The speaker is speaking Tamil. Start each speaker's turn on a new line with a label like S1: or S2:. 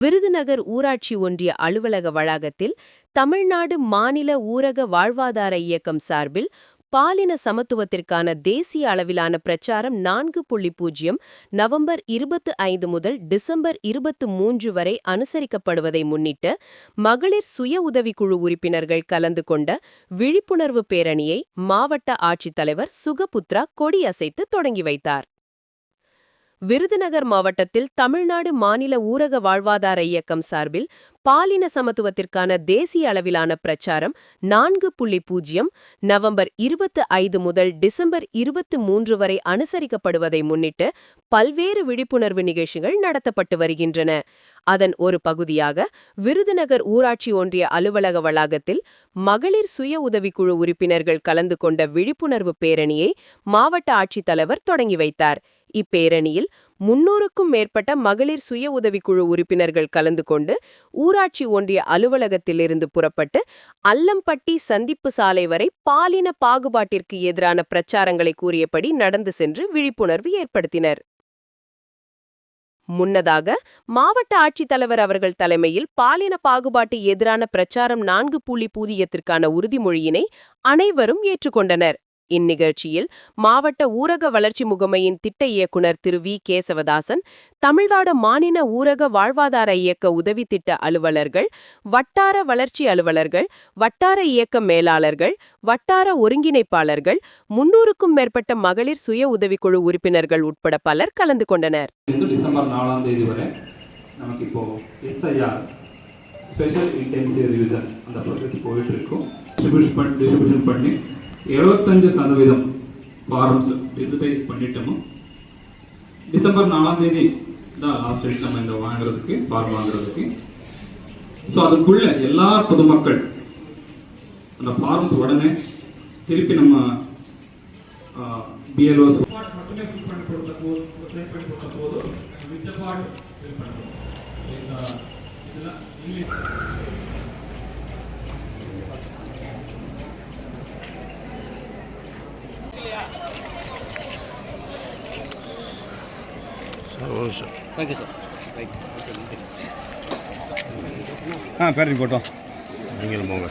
S1: விருதுநகர் ஊராட்சி ஒன்றிய அலுவலக வளாகத்தில் தமிழ்நாடு மாநில ஊரக வாழ்வாதார இயக்கம் சார்பில் பாலின சமத்துவத்திற்கான தேசிய அளவிலான பிரச்சாரம் 4.0 நவம்பர் 25 முதல் டிசம்பர் 23 வரை அனுசரிக்கப்படுவதை முன்னிட்டு மகளிர் சுய உதவிக்குழு உறுப்பினர்கள் கலந்து கொண்ட விழிப்புணர்வு பேரணியை மாவட்ட ஆட்சித்தலைவர் சுகபுத்ரா கொடியசைத்து தொடங்கி வைத்தார். விருதுநகர் மாவட்டத்தில் தமிழ்நாடு மாநில ஊரக வாழ்வாதார இயக்கம் சார்பில் பாலின சமத்துவத்திற்கான தேசிய அளவிலான பிரச்சாரம் 4.0 நவம்பர் 25 முதல் டிசம்பர் 23 வரை அனுசரிக்கப்படுவதை முன்னிட்டு பல்வேறு விழிப்புணர்வு நிகழ்ச்சிகள் நடத்தப்பட்டு வருகின்றன. அதன் ஒரு பகுதியாக விருதுநகர் ஊராட்சி ஒன்றிய அலுவலக வளாகத்தில் மகளிர் சுய உதவிக்குழு உறுப்பினர்கள் கலந்து கொண்ட விழிப்புணர்வு பேரணியை மாவட்ட ஆட்சித்தலைவர் தொடங்கி வைத்தார். இப்பேரணியில் 300க்கும் மேற்பட்ட மகளிர் சுய உதவிக்குழு உறுப்பினர்கள் கலந்து கொண்டு ஊராட்சி ஒன்றிய அலுவலகத்திலிருந்து புறப்பட்டு அல்லம்பட்டி சந்திப்பு சாலை வரை பாலின பாகுபாட்டிற்கு எதிரான பிரச்சாரங்களை கூறியபடி நடந்து சென்று விழிப்புணர்வு ஏற்படுத்தினர். முன்னதாக மாவட்ட ஆட்சித்தலைவர் அவர்கள் தலைமையில் பாலின பாகுபாட்டு எதிரான பிரச்சாரம் 4.0த்திற்கான உறுதிமொழியினை அனைவரும் ஏற்றுக்கொண்டனர். இந்நிகழ்ச்சியில் மாவட்ட ஊரக வளர்ச்சி முகமையின் திட்ட இயக்குனர் திரு வி. கேசவதாசன், தமிழ்நாடு மாநில ஊரக வாழ்வாதார இயக்க உதவி திட்ட அலுவலர்கள், வட்டார வளர்ச்சி அலுவலர்கள், வட்டார இயக்க மேலாளர்கள், வட்டார ஒருங்கிணைப்பாளர்கள், 300க்கும் மேற்பட்ட மகளிர் சுய உதவிக்குழு உறுப்பினர்கள் உட்பட பலர் கலந்து கொண்டனர்.
S2: டிசம்பர் 4ஆம் தேதி வரை நமக்கு இப்போ SIR ஸ்பெஷல் இன்டென்சிவ் ரிவிஷன் அந்த ப்ராசஸ் போயிட்டு இருக்கும். டிஸ்ட்ரிபியூஷன் பண்ணி 75% ஃபார்ம்ஸ் டிஜிட்டைஸ் பண்ணிட்டோம். டிசம்பர் 4ஆம் தேதி தான் லாஸ்ட் டேட் நம்ம இந்த வாங்குறதுக்கு ஃபார்ம் வாங்குறதுக்கு. ஸோ அதுக்குள்ள எல்லா பொதுமக்கள் அந்த ஃபார்ம்ஸ் உடனே திருப்பி நம்ம BLOs மட்டுமே ஃபில் பண்ணி கொடுத்த போது மிச்சப்பாடு ஃபில் பண்ணுறோம். இதெல்லாம் இங்கிலீஷ்
S3: தேங்க்யூ சார்.
S4: பேரண்டி போட்டோம்
S3: நீங்களும் போங்க.